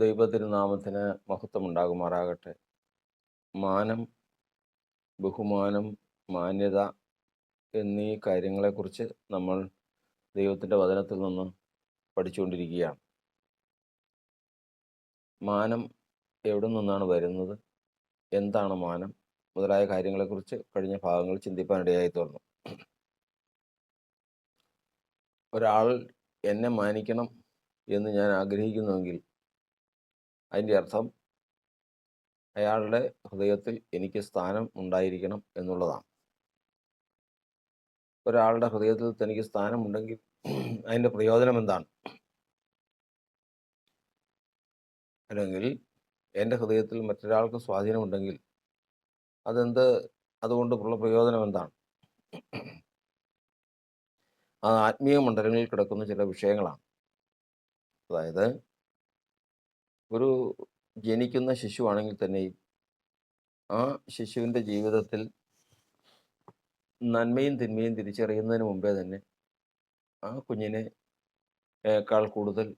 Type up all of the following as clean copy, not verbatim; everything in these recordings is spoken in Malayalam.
ദൈവതിരുനാമത്തിന് മഹത്വമുണ്ടാകുമാറാകട്ടെ. മാനം, ബഹുമാനം, മാന്യത എന്നീ കാര്യങ്ങളെക്കുറിച്ച് നമ്മൾ ദൈവത്തിൻ്റെ വചനത്തിൽ നിന്ന് പഠിച്ചുകൊണ്ടിരിക്കുകയാണ്. മാനം എവിടെ നിന്നാണ് വരുന്നത്, എന്താണ് മാനം മുതലായ കാര്യങ്ങളെക്കുറിച്ച് കഴിഞ്ഞ ഭാഗങ്ങൾ ചിന്തിപ്പാനിടയായി തീർന്നു. ഒരാൾ എന്നെ മാനിക്കണം എന്ന് ഞാൻ ആഗ്രഹിക്കുന്നുവെങ്കിൽ അതിൻ്റെ അർത്ഥം അയാളുടെ ഹൃദയത്തിൽ എനിക്ക് സ്ഥാനം ഉണ്ടായിരിക്കണം എന്നുള്ളതാണ്. ഒരാളുടെ ഹൃദയത്തിൽ തനിക്ക് സ്ഥാനമുണ്ടെങ്കിൽ അതിൻ്റെ പ്രയോജനം എന്താണ്? അല്ലെങ്കിൽ എൻ്റെ ഹൃദയത്തിൽ മറ്റൊരാൾക്ക് സ്വാധീനമുണ്ടെങ്കിൽ അതുകൊണ്ടുള്ള പ്രയോജനം എന്താണ്? ആ ആത്മീയ മണ്ഡലങ്ങളിൽ കിടക്കുന്ന ചില വിഷയങ്ങളാണ്. അതായത് ഒരു ജനിക്കുന്ന ശിശുവാണെങ്കിൽ തന്നെയും ആ ശിശുവിൻ്റെ ജീവിതത്തിൽ നന്മയും തിന്മയും തിരിച്ചറിയുന്നതിന് മുമ്പേ തന്നെ ആ കുഞ്ഞിനെ കൂടുതൽ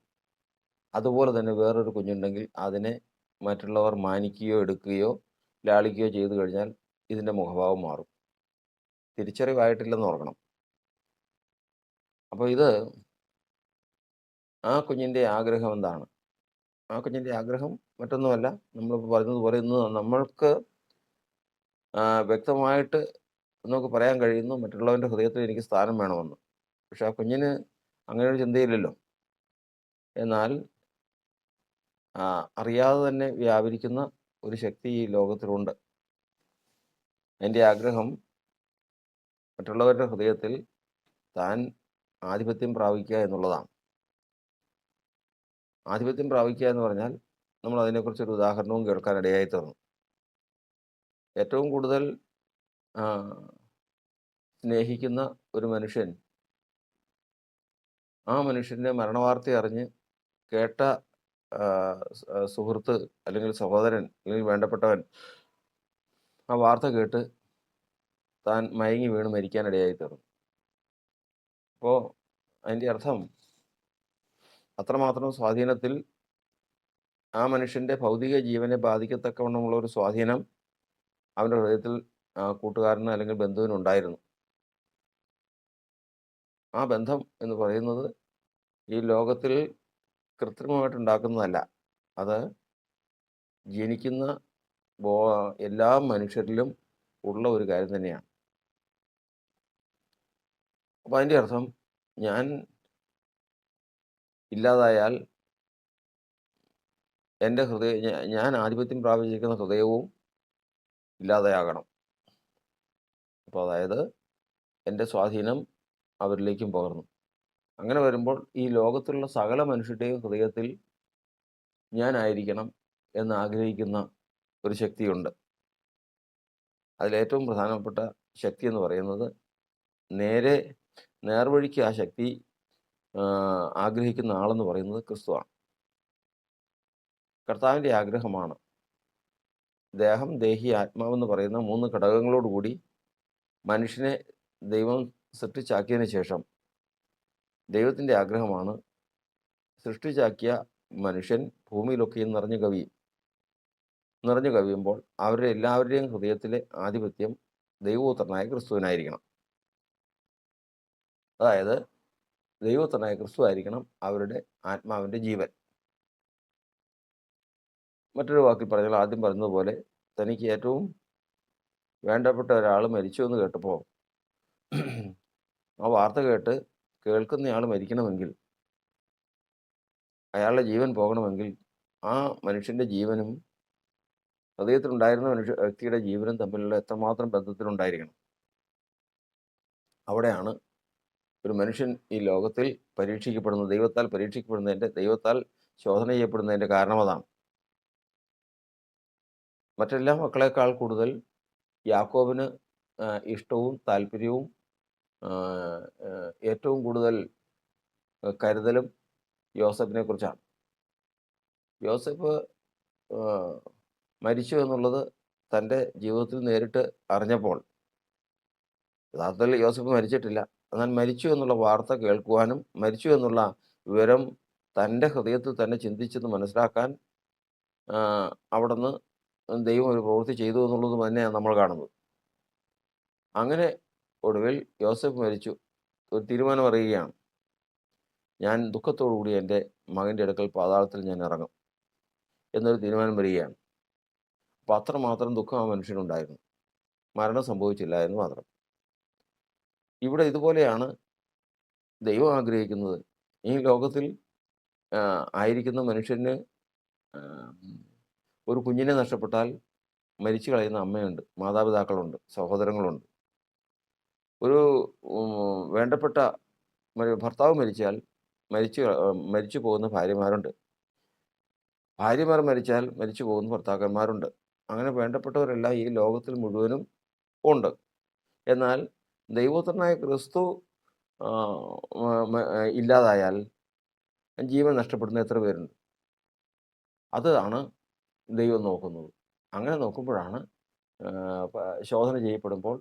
അതുപോലെ തന്നെ വേറൊരു കുഞ്ഞുണ്ടെങ്കിൽ അതിനെ മറ്റുള്ളവർ മാനിക്കുകയോ എടുക്കുകയോ ലാളിക്കുകയോ ചെയ്തു കഴിഞ്ഞാൽ ഇതിൻ്റെ മുഖഭാവം മാറും. തിരിച്ചറിവായിട്ടില്ലെന്ന് ഓർക്കണം. അപ്പോൾ ആ കുഞ്ഞിൻ്റെ ആഗ്രഹം എന്താണ്? ആ കുഞ്ഞിൻ്റെ ആഗ്രഹം മറ്റൊന്നുമല്ല, നമ്മളിപ്പോൾ പറഞ്ഞതുപോലെ ഇന്ന് നമ്മൾക്ക് വ്യക്തമായിട്ട് നമുക്ക് പറയാൻ കഴിയുന്നു മറ്റുള്ളവൻ്റെ ഹൃദയത്തിൽ എനിക്ക് സ്ഥാനം വേണമെന്ന്. പക്ഷെ ആ കുഞ്ഞിന് അങ്ങനെ ഒരു ചിന്തയില്ലല്ലോ. എന്നാൽ അറിയാതെ തന്നെ വ്യാപരിക്കുന്ന ഒരു ശക്തി ഈ ലോകത്തിലുണ്ട്. എൻ്റെ ആഗ്രഹം മറ്റുള്ളവരുടെ ഹൃദയത്തിൽ താൻ ആധിപത്യം പ്രാപിക്കുക എന്നുള്ളതാണ്. ആധിപത്യം പ്രാപിക്കുക എന്ന് പറഞ്ഞാൽ നമ്മൾ അതിനെക്കുറിച്ചൊരു ഉദാഹരണവും കേൾക്കാനിടയായി തീർന്നു. ഏറ്റവും കൂടുതൽ സ്നേഹിക്കുന്ന ഒരു മനുഷ്യൻ ആ മനുഷ്യൻ്റെ മരണവാർത്ത അറിഞ്ഞ് കേട്ട സുഹൃത്ത് അല്ലെങ്കിൽ സഹോദരൻ അല്ലെങ്കിൽ വേണ്ടപ്പെട്ടവൻ ആ വാർത്ത കേട്ട് താൻ മയങ്ങി വീണ് മരിക്കാനിടയായി തീർന്നു. അപ്പോൾ അതിൻ്റെ അർത്ഥം അത്രമാത്രം സ്വാധീനത്തിൽ ആ മനുഷ്യൻ്റെ ഭൗതിക ജീവനെ ബാധിക്കത്തക്കവണ്ണമുള്ള ഒരു സ്വാധീനം അവൻ്റെ ഹൃദയത്തിൽ കൂട്ടുകാരന് അല്ലെങ്കിൽ ബന്ധുവിനുണ്ടായിരുന്നു. ആ ബന്ധം എന്ന് പറയുന്നത് ഈ ലോകത്തിൽ കൃത്രിമമായിട്ടുണ്ടാക്കുന്നതല്ല. അത് ജനിക്കുന്ന എല്ലാ മനുഷ്യരിലും ഉള്ള ഒരു കാര്യം തന്നെയാണ്. അപ്പോൾ അതിൻ്റെ അർത്ഥം ഞാൻ ഇല്ലാതായാൽ എൻ്റെ ഞാൻ ആധിപത്യം പ്രാപിച്ചിരിക്കുന്ന ഹൃദയവും ഇല്ലാതെയാകണം. അപ്പോൾ അതായത് എൻ്റെ സ്വാധീനം അവരിലേക്കും പകർന്നു. അങ്ങനെ വരുമ്പോൾ ഈ ലോകത്തിലുള്ള സകല മനുഷ്യരുടെയും ഹൃദയത്തിൽ ഞാനായിരിക്കണം എന്ന് ആഗ്രഹിക്കുന്ന ഒരു ശക്തിയുണ്ട്. അതിലേറ്റവും പ്രധാനപ്പെട്ട ശക്തി എന്ന് പറയുന്നത് നേർവഴിക്ക് ആ ശക്തി ആഗ്രഹിക്കുന്ന ആളെന്ന് പറയുന്നത് ക്രിസ്തുവാണ്. കർത്താവിൻ്റെ ആഗ്രഹമാണ് ദേഹം, ദേഹി, ആത്മാവെന്ന് പറയുന്ന 3 ഘടകങ്ങളോടുകൂടി മനുഷ്യനെ ദൈവം സൃഷ്ടിച്ചാക്കിയതിന് ശേഷം ദൈവത്തിൻ്റെ ആഗ്രഹമാണ് സൃഷ്ടിച്ചാക്കിയ മനുഷ്യൻ ഭൂമിയിലൊക്കെയും നിറഞ്ഞു കവിയുമ്പോൾ അവരുടെ എല്ലാവരുടെയും ഹൃദയത്തിലെ ആധിപത്യം ദൈവപുത്രനായ ക്രിസ്തുവിനായിരിക്കണം. അതായത് ദൈവപുത്രനായ ക്രിസ്തു ആയിരിക്കണം അവരുടെ ആത്മാവിൻ്റെ ജീവൻ. മറ്റൊരു വാക്കിൽ പറഞ്ഞാൽ ആദ്യം പറഞ്ഞതുപോലെ തനിക്ക് ഏറ്റവും വേണ്ടപ്പെട്ട ഒരാൾ മരിച്ചു എന്ന് കേട്ടപ്പോൾ ആ വാർത്ത കേൾക്കുന്നയാൾ മരിക്കണമെങ്കിൽ, അയാളുടെ ജീവൻ പോകണമെങ്കിൽ ആ മനുഷ്യൻ്റെ ജീവനും ഹൃദയത്തിലുണ്ടായിരുന്ന വ്യക്തിയുടെ ജീവനും തമ്മിലുള്ള എത്രമാത്രം ബന്ധത്തിലുണ്ടായിരിക്കണം. അവിടെയാണ് ഒരു മനുഷ്യൻ ഈ ലോകത്തിൽ ദൈവത്താൽ ശോധന ചെയ്യപ്പെടുന്നതിൻ്റെ കാരണം അതാണ്. മറ്റെല്ലാ മക്കളെക്കാൾ കൂടുതൽ യാക്കോബിന് ഇഷ്ടവും താല്പര്യവും ഏറ്റവും കൂടുതൽ കരുതലും യോസെഫിനെ കുറിച്ചാണ്. യോസെഫ് മരിച്ചു എന്നുള്ളത് തൻ്റെ ജീവിതത്തിൽ നേരിട്ട് അറിഞ്ഞപ്പോൾ, യഥാർത്ഥത്തിൽ യോസെഫ് മരിച്ചിട്ടില്ല, എന്നാൽ മരിച്ചു എന്നുള്ള വാർത്ത കേൾക്കുവാനും മരിച്ചു എന്നുള്ള വിവരം തൻ്റെ ഹൃദയത്തിൽ തന്നെ ചിന്തിച്ചെന്ന് മനസ്സിലാക്കാൻ അവിടുന്ന് ദൈവം ഒരു പ്രവൃത്തി ചെയ്തു എന്നുള്ളത് തന്നെയാണ് നമ്മൾ കാണുന്നത്. അങ്ങനെ ഒടുവിൽ യോസേഫ് മരിച്ചു. ഒരു തീരുമാനം അറിയുകയാണ്. ഞാൻ ദുഃഖത്തോടു കൂടി എൻ്റെ മകൻ്റെ അടുക്കൽ പാതാളത്തിൽ ഞാൻ ഇറങ്ങും എന്നൊരു തീരുമാനം വരികയാണ്. അപ്പോൾ അത്രമാത്രം ദുഃഖം ആ മനുഷ്യനുണ്ടായിരുന്നു. മരണം സംഭവിച്ചില്ല എന്ന് മാത്രം. ഇവിടെ ഇതുപോലെയാണ് ദൈവം ആഗ്രഹിക്കുന്നത്. ഈ ലോകത്തിൽ ആയിരിക്കുന്ന മനുഷ്യന് ഒരു കുഞ്ഞിനെ നഷ്ടപ്പെട്ടാൽ മരിച്ചു കളയുന്ന അമ്മയുണ്ട്, മാതാപിതാക്കളുണ്ട്, സഹോദരങ്ങളുണ്ട്. ഒരു വേണ്ടപ്പെട്ട ഭർത്താവ് മരിച്ചാൽ മരിച്ചു പോകുന്ന ഭാര്യമാരുണ്ട്. ഭാര്യമാർ മരിച്ചാൽ മരിച്ചു പോകുന്ന ഭർത്താക്കന്മാരുണ്ട്. അങ്ങനെ വേണ്ടപ്പെട്ടവരെല്ലാം ഈ ലോകത്തിൽ മുഴുവനും ഉണ്ട്. എന്നാൽ ദൈവപുത്രനായ ക്രിസ്തു ഇല്ലാതായാൽ ജീവൻ നഷ്ടപ്പെടുന്ന എത്ര പേരുണ്ട്? അതാണ് ദൈവം നോക്കുന്നത്. അങ്ങനെ നോക്കുമ്പോഴാണ് ശോധന ചെയ്യപ്പെടുമ്പോൾ,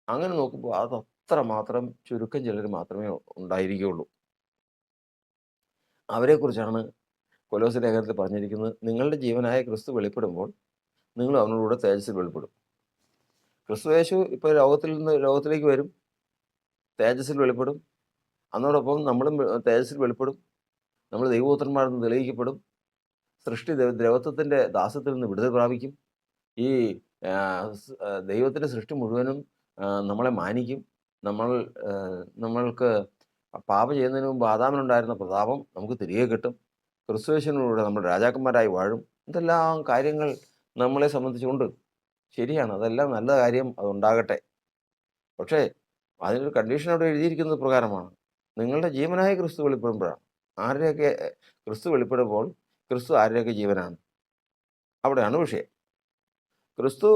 അങ്ങനെ നോക്കുമ്പോൾ അത് അത്രമാത്രം ചുരുക്കം ചിലർ മാത്രമേ ഉണ്ടായിരിക്കുകയുള്ളൂ. അവരെക്കുറിച്ചാണ് കൊലോസ്യ ലേഖനത്തിൽ പറഞ്ഞിരിക്കുന്നത്. നിങ്ങളുടെ ജീവനായ ക്രിസ്തു വെളിപ്പെടുമ്പോൾ നിങ്ങൾ അവനോടുകൂടെ തേജസ്സിൽ വെളിപ്പെടും. ക്രിസ്തുയേശു ഇപ്പോൾ ലോകത്തിലേക്ക് വരും, തേജസ്സിൽ വെളിപ്പെടും. അതോടൊപ്പം നമ്മളും തേജസ്സിൽ വെളിപ്പെടും. നമ്മൾ ദൈവപുത്രന്മാരെന്ന് തെളിയിക്കപ്പെടും. സൃഷ്ടി ദ്രവത്വത്തിൻ്റെ ദാസ്യത്തിൽ നിന്ന് വിടുതൽ പ്രാപിക്കും. ഈ ദൈവത്തിൻ്റെ സൃഷ്ടി മുഴുവനും നമ്മളെ മാനിക്കും. നമ്മൾക്ക് പാപം ചെയ്യുന്നതിന് മുമ്പ് ആദാമിനുണ്ടായിരുന്ന പ്രതാപം നമുക്ക് തിരികെ കിട്ടും. ക്രിസ്തുയേശുവിലൂടെ നമ്മൾ രാജാക്കന്മാരായി വാഴും. ഇതെല്ലാം കാര്യങ്ങൾ നമ്മളെ സംബന്ധിച്ചുകൊണ്ട് ശരിയാണ്. അതെല്ലാം നല്ല കാര്യം, അതുണ്ടാകട്ടെ. പക്ഷേ അതിനൊരു കണ്ടീഷൻ അവിടെ എഴുതിയിരിക്കുന്നത് പ്രകാരമാണ്. നിങ്ങളുടെ ജീവനായ ക്രിസ്തു വെളിപ്പെടുമ്പോഴാണ്. ആരുടെയൊക്കെ ക്രിസ്തു വെളിപ്പെടുമ്പോൾ ക്രിസ്തു ആരുടെയൊക്കെ ജീവനാണ്? അവിടെയാണ് വിഷയം. ക്രിസ്തു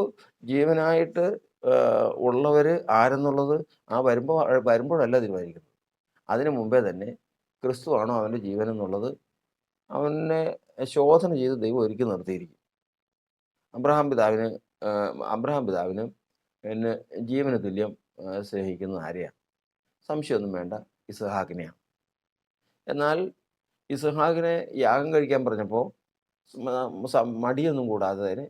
ജീവനായിട്ട് ഉള്ളവർ ആരെന്നുള്ളത് വരുമ്പോഴല്ല തീരുമാനിക്കുന്നത്. അതിനു മുമ്പേ തന്നെ ക്രിസ്തു ആണോ അവൻ്റെ ജീവൻ എന്നുള്ളത് അവനെ ശോധന ചെയ്ത് ദൈവം ഒരുക്കി നിർത്തിയിരിക്കും. അബ്രഹാം പിതാവിന് എന്നെ ജീവന് തുല്യം സ്നേഹിക്കുന്നത് ആരെയാണ്? സംശയമൊന്നും വേണ്ട, ഇസ്ഹാക്കിനെയാണ്. എന്നാൽ ഇസ്ഹാക്കിനെ യാഗം കഴിക്കാൻ പറഞ്ഞപ്പോൾ മടിയൊന്നും കൂടാതെ തന്നെ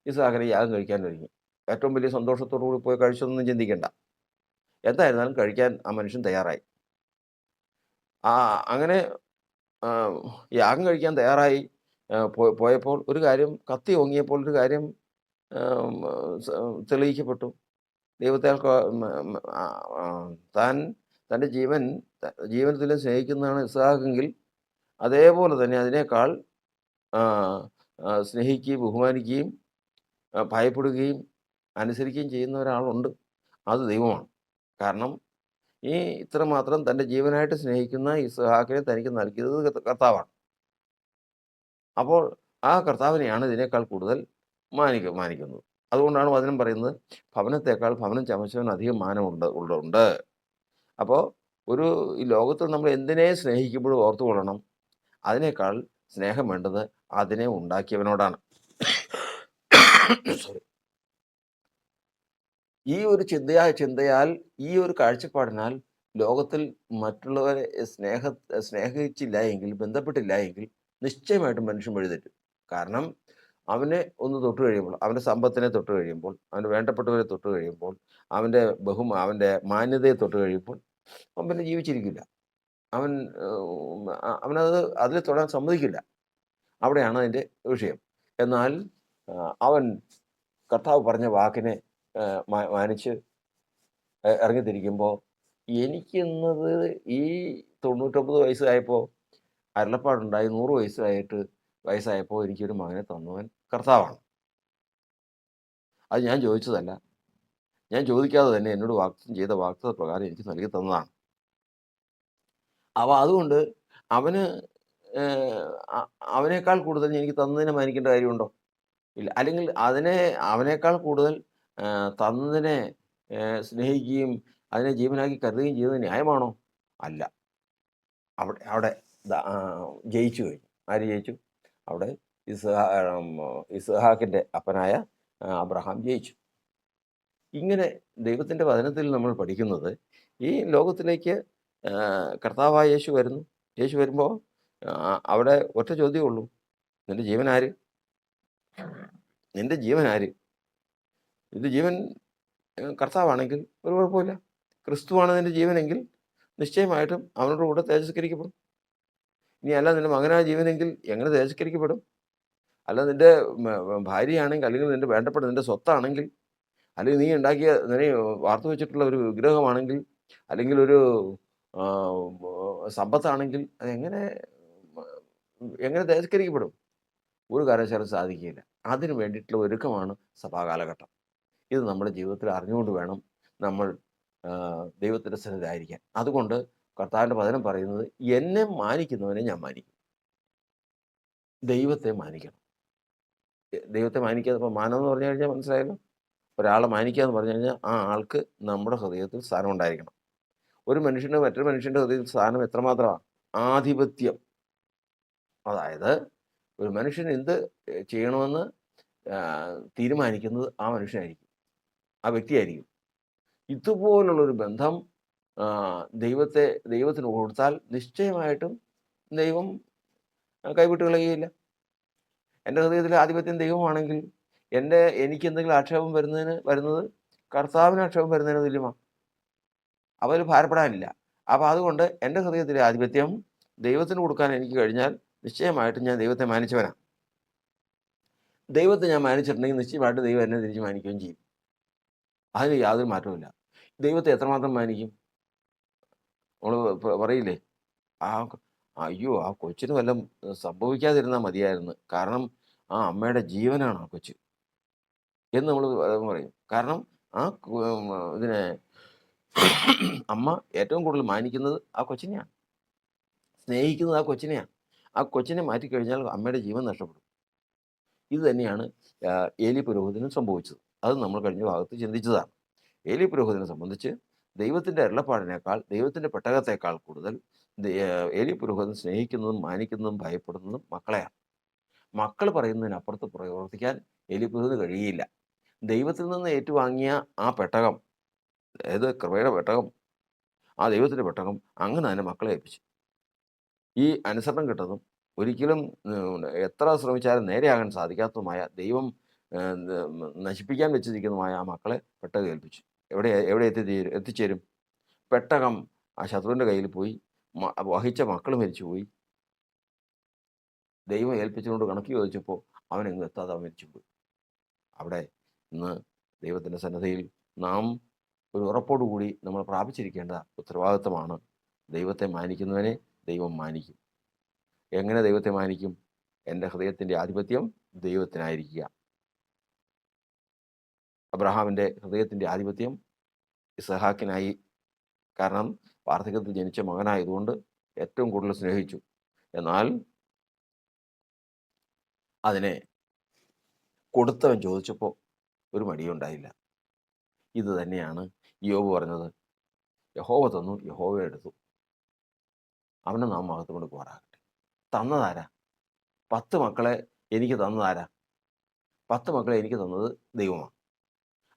ഇസ്ഹാക്കിനെ യാഗം കഴിക്കാൻ ഒരുങ്ങി. ഏറ്റവും വലിയ സന്തോഷത്തോടു കൂടി പോയി കഴിച്ചൊന്നും ചിന്തിക്കേണ്ട. എന്തായിരുന്നാലും കഴിക്കാൻ ആ മനുഷ്യൻ തയ്യാറായി. അങ്ങനെ യാഗം കഴിക്കാൻ തയ്യാറായി പോയപ്പോൾ ഒരു കാര്യം, കത്തി ഓങ്ങിയപ്പോൾ ഒരു കാര്യം തെളിയിക്കപ്പെട്ടു. ദൈവത്താൽ തൻ്റെ ജീവനത്തിൽ സ്നേഹിക്കുന്നതാണ് ഇസ്ഹാക്കെങ്കിൽ അതേപോലെ തന്നെ അതിനേക്കാൾ സ്നേഹിക്കുകയും ബഹുമാനിക്കുകയും ഭയപ്പെടുകയും അനുസരിക്കുകയും ചെയ്യുന്ന ഒരാളുണ്ട്. അത് ദൈവമാണ്. കാരണം ഈ ഇത്രമാത്രം തൻ്റെ ജീവനായിട്ട് സ്നേഹിക്കുന്ന ഇസ്ഹാക്കിനെ തനിക്ക് നൽകിയത് കർത്താവാണ്. അപ്പോൾ ആ കർത്താവിനെയാണ് ഇതിനേക്കാൾ കൂടുതൽ മാനിക്കുന്നത്. അതുകൊണ്ടാണ് വചനം പറയുന്നത്, ഭവനത്തേക്കാൾ ഭവനം ചമച്ചവൻ അധികം മാനമുണ്ട്. അപ്പോൾ ഈ ലോകത്തിൽ നമ്മൾ എന്തിനെ സ്നേഹിക്കുമ്പോഴും ഓർത്തുകൊള്ളണം, അതിനേക്കാൾ സ്നേഹം വേണ്ടത് അതിനെ ഉണ്ടാക്കിയവനോടാണ്. സോറി. ഈ ഒരു ചിന്തയാൽ ഈ ഒരു കാഴ്ചപ്പാടിനാൽ ലോകത്തിൽ മറ്റുള്ളവരെ സ്നേഹിച്ചില്ല എങ്കിൽ, ബന്ധപ്പെട്ടില്ല എങ്കിൽ നിശ്ചയമായിട്ടും മനുഷ്യൻ വഴിതെറ്റും. കാരണം അവനെ ഒന്ന് തൊട്ട് കഴിയുമ്പോൾ, അവൻ്റെ സമ്പത്തിനെ തൊട്ട് കഴിയുമ്പോൾ, അവന് വേണ്ടപ്പെട്ടവരെ തൊട്ട് കഴിയുമ്പോൾ, അവൻ്റെ മാന്യതയെ തൊട്ട് കഴിയുമ്പോൾ അവൻ പിന്നെ ജീവിച്ചിരിക്കില്ല. അവനത് അതിൽ തൊടാൻ സമ്മതിക്കില്ല. അവിടെയാണ് അതിൻ്റെ വിഷയം. എന്നാൽ അവൻ കർത്താവ് പറഞ്ഞ വാക്കിനെ മാനിച്ച് ഇറങ്ങിത്തിരിക്കുമ്പോൾ, എനിക്കെന്നത് ഈ 99 വയസ്സായപ്പോൾ അരുളപ്പാടുണ്ടായി 100 വയസ്സായപ്പോൾ എനിക്കൊരു മകനെ തന്നവൻ കർത്താവാണ്. അത് ഞാൻ ചോദിച്ചതല്ല, ഞാൻ ചോദിക്കാതെ തന്നെ എന്നോട് വാഗ്ദത്തം ചെയ്ത വാഗ്ദത്ത പ്രകാരം എനിക്ക് നൽകി തന്നതാണ്. അപ്പോൾ അതുകൊണ്ട് അവനേക്കാൾ കൂടുതൽ എനിക്ക് തന്നതിനെ മാനിക്കേണ്ട കാര്യമുണ്ടോ? ഇല്ല. അല്ലെങ്കിൽ അവനേക്കാൾ കൂടുതൽ തന്നതിനെ സ്നേഹിക്കുകയും അതിനെ ജീവനാക്കി കരുതുകയും ചെയ്യുന്നത് ന്യായമാണോ? അല്ല. അവിടെ ജയിച്ചു കഴിഞ്ഞു. ആര് ജയിച്ചു? അവിടെ ഇസ്ഹാക്കിൻ്റെ അപ്പനായ അബ്രഹാം ജയിച്ചു. ഇങ്ങനെ ദൈവത്തിൻ്റെ വചനത്തിൽ നമ്മൾ പഠിക്കുന്നത്, ഈ ലോകത്തിലേക്ക് കർത്താവായ യേശു വരുന്നു. യേശു വരുമ്പോൾ അവിടെ ഒറ്റ ചോദ്യമേ ഉള്ളൂ, നിൻ്റെ ജീവൻ ആര്? നിന്റെ ജീവൻ ആര്? നിന്റെ ജീവൻ കർത്താവാണെങ്കിൽ ഒരു കുഴപ്പമില്ല. ക്രിസ്തുവാണ് നിന്റെ ജീവനെങ്കിൽ നിശ്ചയമായിട്ടും അവനോട് കൂടെ തേജസ്കരിക്കപ്പെടും. ഇനി അല്ല നിന്റെ മകനായ ജീവനെങ്കിൽ എങ്ങനെ തേജസ്കരിക്കപ്പെടും? അല്ല നിന്റെ ഭാര്യയാണെങ്കിൽ, അല്ലെങ്കിൽ നിന്റെ വേണ്ടപ്പെട്ട നിന്റെ സ്വത്താണെങ്കിൽ, അല്ലെങ്കിൽ നീ ഉണ്ടാക്കിയ നീ വാർത്തു വെച്ചിട്ടുള്ള ഒരു വിഗ്രഹമാണെങ്കിൽ, അല്ലെങ്കിൽ ഒരു സമ്പത്താണെങ്കിൽ അതെങ്ങനെ എങ്ങനെ തേജസ്കരിക്കപ്പെടും? ഒരു കാരണവശാലും സാധിക്കുകയില്ല. അതിന് വേണ്ടിയിട്ടുള്ള ഒരുക്കമാണ് സഭാകാലഘട്ടം. ഇത് നമ്മുടെ ജീവിതത്തിൽ അറിഞ്ഞുകൊണ്ട് വേണം നമ്മൾ ദൈവത്തിൻ്റെ സന്നിധിയിലായിരിക്കാൻ. അതുകൊണ്ട് കർത്താവിൻ്റെ വചനം പറയുന്നത്, എന്നെ മാനിക്കുന്നവനെ ഞാൻ മാനിക്കും. ദൈവത്തെ മാനിക്കണം. ദൈവത്തെ മാനിക്കുക, ഇപ്പോൾ മാനം എന്ന് പറഞ്ഞു കഴിഞ്ഞാൽ മനസ്സിലായല്ലോ. ഒരാളെ മാനിക്കുക എന്ന് പറഞ്ഞു കഴിഞ്ഞാൽ ആ ആൾക്ക് നമ്മുടെ ഹൃദയത്തിൽ സ്ഥാനം ഉണ്ടായിരിക്കണം. ഒരു മനുഷ്യന് മറ്റൊരു മനുഷ്യൻ്റെ ഹൃദയത്തിൽ സ്ഥാനം എത്രമാത്രമാണ്? ആധിപത്യം. അതായത് ഒരു മനുഷ്യൻ എന്ത് ചെയ്യണമെന്ന് തീരുമാനിക്കുന്നത് ആ മനുഷ്യനായിരിക്കും, ആ വ്യക്തിയായിരിക്കും. ഇതുപോലുള്ളൊരു ബന്ധം ദൈവത്തിന് കൊടുത്താൽ നിശ്ചയമായിട്ടും ദൈവം കൈവിട്ട് കളയുകയില്ല. എൻ്റെ ഹൃദയത്തിലെ ആധിപത്യം ദൈവമാണെങ്കിൽ എനിക്ക് എന്തെങ്കിലും ആക്ഷേപം വരുന്നത് കർത്താവിന് ആക്ഷേപം വരുന്നതിന് തുല്യമാണ്. അപ്പോൾ അതിൽ ഭാരപ്പെടാനില്ല. അപ്പോൾ അതുകൊണ്ട് എൻ്റെ ഹൃദയത്തിലെ ആധിപത്യം ദൈവത്തിന് കൊടുക്കാൻ എനിക്ക് കഴിഞ്ഞാൽ നിശ്ചയമായിട്ടും ഞാൻ ദൈവത്തെ മാനിച്ചവനാണ്. ദൈവത്തെ ഞാൻ മാനിച്ചിട്ടുണ്ടെങ്കിൽ നിശ്ചയമായിട്ട് ദൈവം എന്നെ തിരിച്ച് മാനിക്കുകയും ചെയ്യും. അതിന് യാതൊരു മാറ്റവുമില്ല. ദൈവത്തെ എത്രമാത്രം മാനിക്കും? നമ്മൾ പറയില്ലേ, അയ്യോ ആ കൊച്ചിന് വല്ലതും സംഭവിക്കാതിരുന്നാൽ മതിയായിരുന്നു, കാരണം ആ അമ്മയുടെ ജീവനാണ് ആ കൊച്ച് എന്ന് നമ്മൾ പറയും. കാരണം ഇതിനെ അമ്മ ഏറ്റവും കൂടുതൽ മാനിക്കുന്നത് ആ കൊച്ചിനെയാണ്, സ്നേഹിക്കുന്നത് ആ കൊച്ചിനെയാണ്. ആ കൊച്ചിനെ മാറ്റിക്കഴിഞ്ഞാൽ അമ്മയുടെ ജീവൻ നഷ്ടപ്പെടും. ഇത് തന്നെയാണ് ഏലി പുരോഹിതനും സംഭവിച്ചത്. അത് നമ്മൾ കഴിഞ്ഞ ഭാഗത്ത് ചിന്തിച്ചതാണ്. ഏലി പുരോഹിതനെ സംബന്ധിച്ച് ദൈവത്തിൻ്റെ അരുളപ്പാടിനേക്കാൾ, ദൈവത്തിൻ്റെ പെട്ടകത്തേക്കാൾ കൂടുതൽ ഏലി പുരോഹിതൻ സ്നേഹിക്കുന്നതും മാനിക്കുന്നതും ഭയപ്പെടുന്നതും മക്കളെയാണ്. മക്കൾ പറയുന്നതിനപ്പുറത്ത് പ്രവർത്തിക്കാൻ ഏലി പുരോഹിതന് കഴിയില്ല. ദൈവത്തിൽ നിന്ന് ഏറ്റുവാങ്ങിയ ആ പെട്ടകം, അതായത് കൃപയുടെ പെട്ടകം, ആ ദൈവത്തിൻ്റെ പെട്ടകം അങ്ങനെ തന്നെ മക്കളെ ഏൽപ്പിച്ചു. ഈ അനുസരണം കിട്ടുന്നതും ഒരിക്കലും എത്ര ശ്രമിച്ചാലും നേരെയാകാൻ സാധിക്കാത്തതുമായ, ദൈവം നശിപ്പിക്കാൻ വെച്ചിരിക്കുന്നതുമായ ആ മക്കളെ പെട്ടകം ഏൽപ്പിച്ചു. എവിടെ എത്തിച്ചേരും? പെട്ടകം ആ ശത്രുവിൻ്റെ കയ്യിൽ പോയി, വഹിച്ച മക്കൾ മരിച്ചുപോയി. ദൈവം ഏൽപ്പിച്ചുകൊണ്ട് കണക്ക് ചോദിച്ചപ്പോൾ അവനെങ്ങും എത്താതെ അവൻ മരിച്ചുപോയി. അവിടെ ഇന്ന് ദൈവത്തിൻ്റെ സന്നദ്ധയിൽ നാം ഒരു ഉറപ്പോടുകൂടി നമ്മൾ പ്രാപിച്ചിരിക്കേണ്ട ഉത്തരവാദിത്തമാണ്, ദൈവത്തെ മാനിക്കുന്നവനെ ദൈവം മാനിക്കും. എങ്ങനെ ദൈവത്തെ മാനിക്കും? എൻ്റെ ഹൃദയത്തിൻ്റെ ആധിപത്യം ദൈവത്തിനായിരിക്കുക. അബ്രഹാമിൻ്റെ ഹൃദയത്തിൻ്റെ ആധിപത്യം ഇസഹാക്കിനായി. കാരണം വാർദ്ധക്യത്തിൽ ജനിച്ച മകനായതുകൊണ്ട് ഏറ്റവും കൂടുതൽ സ്നേഹിച്ചു. എന്നാൽ അതിനെ കൊടുത്തവൻ ചോദിച്ചപ്പോൾ ഒരു മടിയുണ്ടായില്ല. ഇത് തന്നെയാണ് യോബ് പറഞ്ഞത്, യഹോവ തന്നു, യഹോവ എടുത്തു, അവനെ നാം മഹത്വം കൊണ്ട് പോരാകട്ടെ. തന്നതാരാ? 10 മക്കളെ എനിക്ക് തന്നതാരാ? 10 മക്കളെ എനിക്ക് തന്നത് ദൈവമാണ്.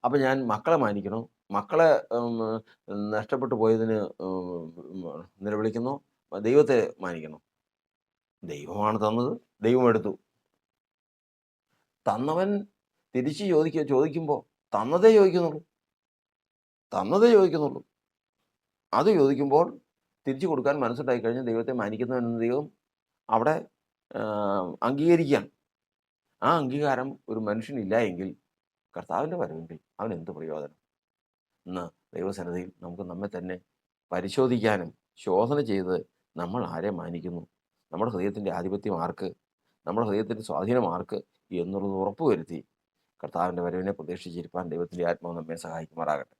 അപ്പം ഞാൻ മക്കളെ മാനിക്കണോ? മക്കളെ നഷ്ടപ്പെട്ടു പോയതിന് നിലവിളിക്കുന്നു, ദൈവത്തെ മാനിക്കണം? ദൈവമാണ് തന്നത്, ദൈവം എടുത്തു. തന്നവൻ തിരിച്ച് ചോദിക്കുമ്പോൾ തന്നതേ ചോദിക്കുന്നുള്ളൂ. അത് ചോദിക്കുമ്പോൾ തിരിച്ചു കൊടുക്കാൻ മനസ്സുണ്ടായി കഴിഞ്ഞാൽ ദൈവത്തെ മാനിക്കുന്നവനെന്ന് ദൈവം അവിടെ അംഗീകരിക്കുകയാണ്. ആ അംഗീകാരം ഒരു മനുഷ്യനില്ല എങ്കിൽ കർത്താവിൻ്റെ വരവിൽ അവൻ എന്ത് പ്രയോജനം? ഇന്ന് ദൈവസന്നിധിയിൽ നമുക്ക് നമ്മെ തന്നെ പരിശോധിക്കാനും ശോധന ചെയ്ത് നമ്മൾ ആരെ മാനിക്കുന്നു, നമ്മുടെ ഹൃദയത്തിൻ്റെ ആധിപത്യം ആർക്ക്, നമ്മുടെ ഹൃദയത്തിൻ്റെ സ്വാധീനം ആർക്ക് എന്നുള്ളത് ഉറപ്പുവരുത്തി കർത്താവിൻ്റെ വരവിനെ പ്രതീക്ഷിച്ചിരിക്കാൻ ദൈവത്തിൻ്റെ ആത്മാവ് നമ്മെ സഹായിക്കുമാറാകട്ടെ.